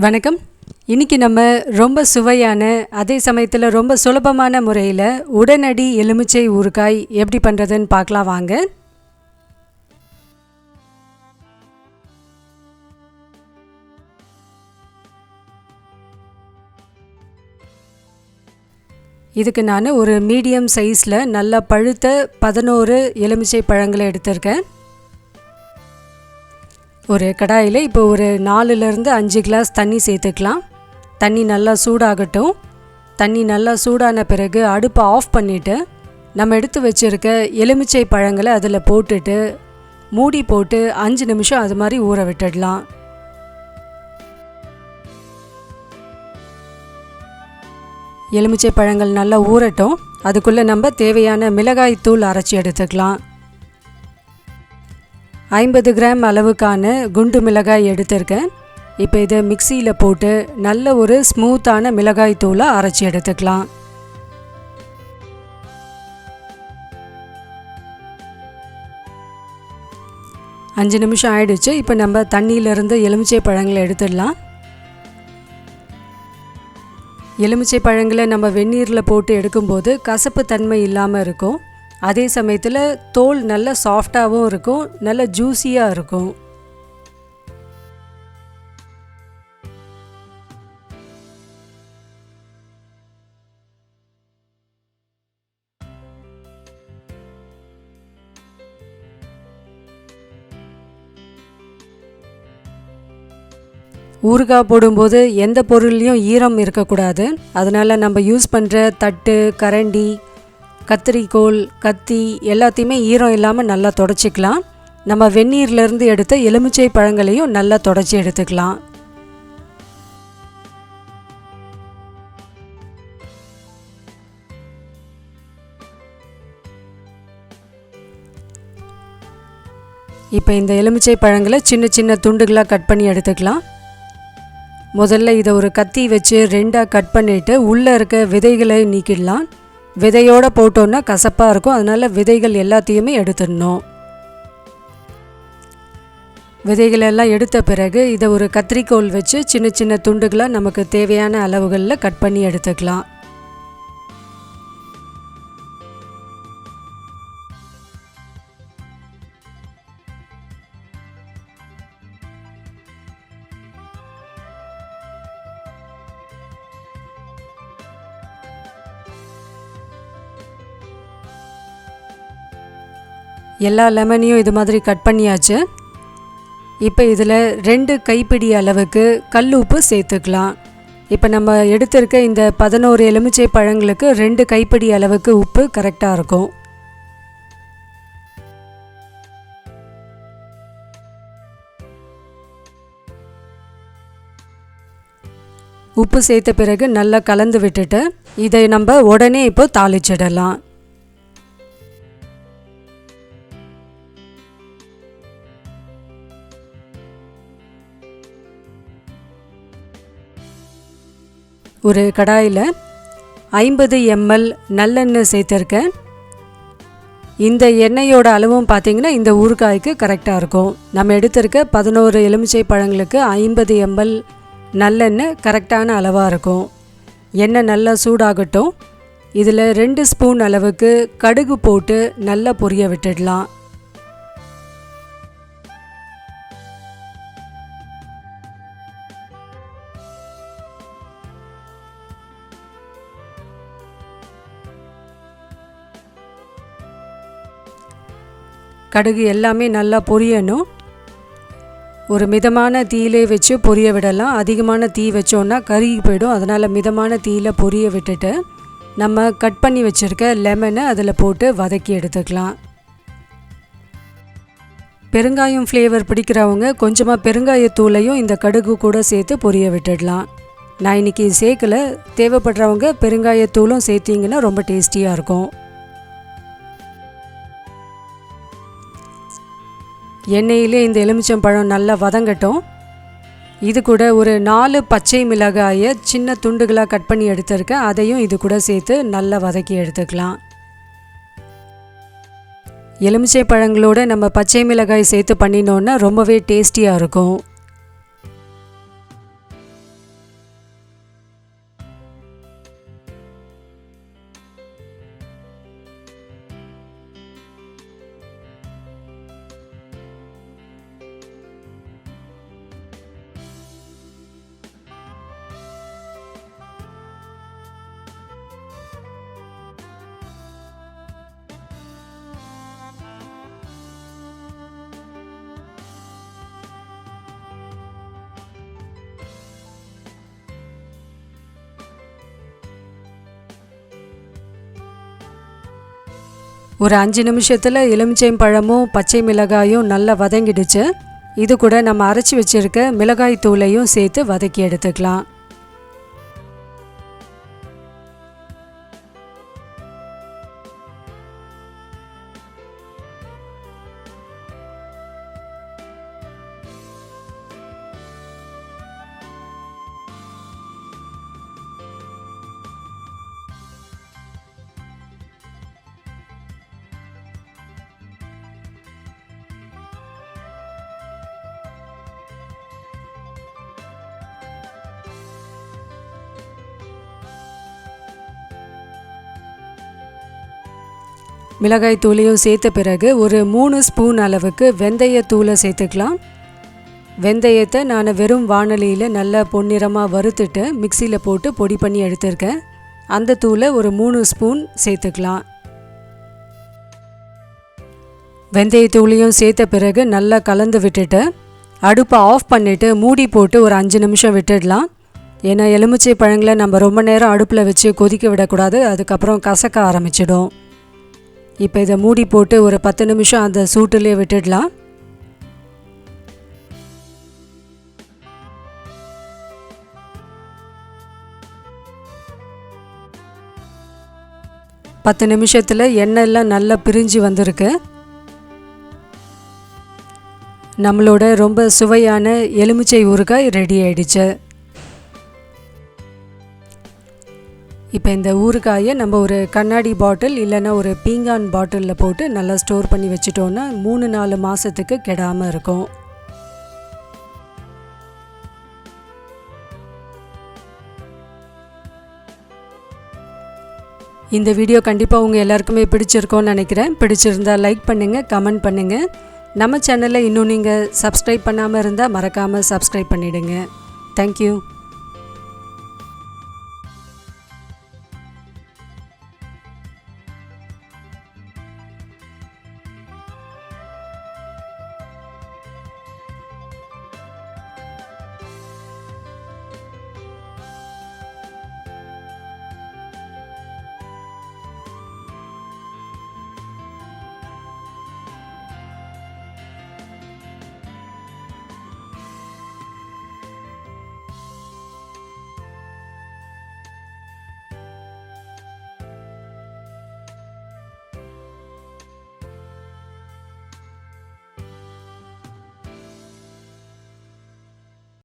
வணக்கம். இன்றைக்கி நம்ம ரொம்ப சுவையான அதே சமயத்தில் ரொம்ப சுலபமான முறையில் உடனடி எலுமிச்சை ஊறுகாய் எப்படி பண்ணுறதுன்னு பார்க்கலாம் வாங்க. இதுக்கு நான் ஒரு மீடியம் சைஸில் நல்லா பழுத்த 11 எலுமிச்சை பழங்களை எடுத்திருக்கேன். ஒரு கடாயில் இப்போ ஒரு 4லேருந்து 5 கிளாஸ் தண்ணி சேர்த்துக்கலாம். தண்ணி நல்லா சூடாகட்டும். தண்ணி நல்லா சூடான பிறகு அடுப்பை ஆஃப் பண்ணிவிட்டு நம்ம எடுத்து வச்சுருக்க எலுமிச்சை பழங்களை அதில் போட்டுட்டு மூடி போட்டு 5 நிமிஷம் அது மாதிரி ஊற விட்டுடலாம். எலுமிச்சை பழங்கள் நல்லா ஊறட்டும். அதுக்குள்ளே நம்ம தேவையான மிளகாய் தூள் அரைச்சி எடுத்துக்கலாம். 50 கிராம் அளவுக்கான குண்டு மிளகாய் எடுத்திருக்கேன். இப்போ இதை மிக்சியில் போட்டு நல்ல ஒரு ஸ்மூத்தான மிளகாய் தூளை அரைச்சி எடுத்துக்கலாம். அஞ்சு நிமிஷம் ஆயிடுச்சு. இப்போ நம்ம தண்ணியிலிருந்து எலுமிச்சை பழங்களை எடுத்துடலாம். எலுமிச்சை பழங்களை நம்ம வெந்நீரில் போட்டு எடுக்கும்போது கசப்பு தன்மை இல்லாமல் இருக்கும். அதே சமயத்தில் தோல் நல்ல சாஃப்டாகவும் இருக்கும், நல்ல ஜூஸியாக இருக்கும். ஊறுகாய் போடும்போது எந்த பொருள்லையும் ஈரம் இருக்கக்கூடாது. அதனால் நம்ம யூஸ் பண்ணுற தட்டு, கரண்டி, கத்திரிக்கோல், கத்தி எல்லாத்தையுமே ஈரம் இல்லாமல் நல்லா தொடச்சிக்கலாம். நம்ம வெந்நீர்லேருந்து எடுத்த எலுமிச்சை பழங்களையும் நல்லா தொடச்சி எடுத்துக்கலாம். இப்போ இந்த எலுமிச்சை பழங்களை சின்ன சின்ன துண்டுகளாக கட் பண்ணி எடுத்துக்கலாம். முதல்ல இதை ஒரு கத்தி வச்சு 2ஆக கட் பண்ணிவிட்டு உள்ளே இருக்க விதைகளை நீக்கிடலாம். விதையோடு போட்டோன்னா கசப்பாக இருக்கும். அதனால் விதைகள் எல்லாத்தையுமே எடுத்துடணும். விதைகளெல்லாம் எடுத்த பிறகு இதை ஒரு கத்திரிக்கோல் வச்சு சின்ன சின்ன துண்டுகளாக நமக்கு தேவையான அளவுகளில் கட் பண்ணி எடுத்துக்கலாம். எல்லா லெமனையும் இது மாதிரி கட் பண்ணியாச்சு. இப்போ இதில் 2 கைப்பிடி அளவுக்கு கல் உப்பு சேர்த்துக்கலாம். இப்போ நம்ம எடுத்திருக்க இந்த 11 எலுமிச்சை பழங்களுக்கு 2 கைப்பிடி அளவுக்கு உப்பு கரெக்டாக இருக்கும். உப்பு சேர்த்த பிறகு நல்லா கலந்து விட்டுட்டு இதை நம்ம உடனே இப்போ தாளிச்சிடலாம். ஒரு கடாயில் 50 ml நல்லெண்ணெய் சேர்த்துருக்கேன். இந்த எண்ணெயோட அளவும் பார்த்திங்கன்னா இந்த ஊறுகாய்க்கு கரெக்டாக இருக்கும். நம்ம எடுத்திருக்க 11 எலுமிச்சை பழங்களுக்கு 50 ml நல்லெண்ணெய் கரெக்டான அளவாக இருக்கும். எண்ணெய் நல்லா சூடாகட்டும். இதில் 2 ஸ்பூன் அளவுக்கு கடுகு போட்டு நல்லா பொரிய விட்டுடலாம். கடுகு எல்லாமே நல்லா பொரியணும். ஒரு மிதமான தீயிலே வச்சு பொரிய விடலாம். அதிகமான தீ வச்சோன்னா கருகி போயிடும். அதனால் மிதமான தீயில் பொரிய விட்டுட்டு நம்ம கட் பண்ணி வச்சுருக்க லெமனை அதில் போட்டு வதக்கி எடுத்துக்கலாம். பெருங்காயம் ஃப்ளேவர் பிடிக்கிறவங்க கொஞ்சமாக பெருங்காயத்தூளையும் இந்த கடுகு கூட சேர்த்து பொரிய விட்டுடலாம். நான் இன்றைக்கி சேர்க்கலை. தேவைப்படுறவங்க பெருங்காயத்தூளும் சேர்த்திங்கன்னா ரொம்ப டேஸ்டியாக இருக்கும். எண்ணெயிலே இந்த எலுமிச்சம்பழம் நல்லா வதங்கட்டும். இது கூட ஒரு 4 பச்சை மிளகாயை சின்ன துண்டுகளாக கட் பண்ணி எடுத்துருக்கேன். அதையும் இது கூட சேர்த்து நல்லா வதக்கி எடுத்துக்கலாம். எலுமிச்சை பழங்களோட நம்ம பச்சை மிளகாய் சேர்த்து பண்ணினோன்னா ரொம்பவே டேஸ்டியாக இருக்கும். ஒரு 5 நிமிஷத்தில் எலுமிச்சை பழமும் பச்சை மிளகாயும் நல்லா வதங்கிடுச்சு. இது கூட நம்ம அரைச்சி வச்சுருக்க மிளகாய் தூளையும் சேர்த்து வதக்கி எடுத்துக்கலாம். மிளகாய் தூளையும் சேர்த்த பிறகு ஒரு 3 ஸ்பூன் அளவுக்கு வெந்தயத்தூளை சேர்த்துக்கலாம். வெந்தயத்தை நான் வெறும் வாணலியில் நல்லா பொன்னிறமாக வறுத்துட்டு மிக்சியில் போட்டு பொடி பண்ணி எடுத்திருக்கேன். அந்த தூளை ஒரு 3 ஸ்பூன் சேர்த்துக்கலாம். வெந்தயத்தூளையும் சேர்த்த பிறகு நல்லா கலந்து விட்டுட்டு அடுப்பை ஆஃப் பண்ணிவிட்டு மூடி போட்டு ஒரு 5 நிமிஷம் விட்டுடலாம். ஏன்னா எலுமிச்சை பழங்களை நம்ம ரொம்ப நேரம் அடுப்பில் வச்சு கொதிக்க விடக்கூடாது, அதுக்கப்புறம் கசக்க ஆரம்பிச்சிடும். இப்போ இதை மூடி போட்டு ஒரு 10 நிமிஷம் அந்த சூட்டிலே விட்டுடலாம். பத்து நிமிஷத்தில் எண்ணெயெல்லாம் நல்லா பிரிஞ்சு வந்திருக்கு. நம்மளோட ரொம்ப சுவையான எலுமிச்சை ஊறுகாய் ரெடி ஆயிடுச்சு. இப்போ இந்த ஊறுகாயை நம்ம ஒரு கண்ணாடி பாட்டில் இல்லைன்னா ஒரு பீங்கான் பாட்டிலில் போட்டு நல்லா ஸ்டோர் பண்ணி வச்சுட்டோன்னா 3-4 மாதத்துக்கு கெடாமல் இருக்கும். இந்த வீடியோ கண்டிப்பாக உங்கள் எல்லாருக்குமே பிடிச்சிருக்கோன்னு நினைக்கிறேன். பிடிச்சிருந்தால் லைக் பண்ணுங்கள், கமெண்ட் பண்ணுங்கள். நம்ம சேனலை இன்னும் நீங்கள் சப்ஸ்கிரைப் பண்ணாமல் இருந்தால் மறக்காமல் சப்ஸ்கிரைப் பண்ணிவிடுங்க. தேங்க்யூ.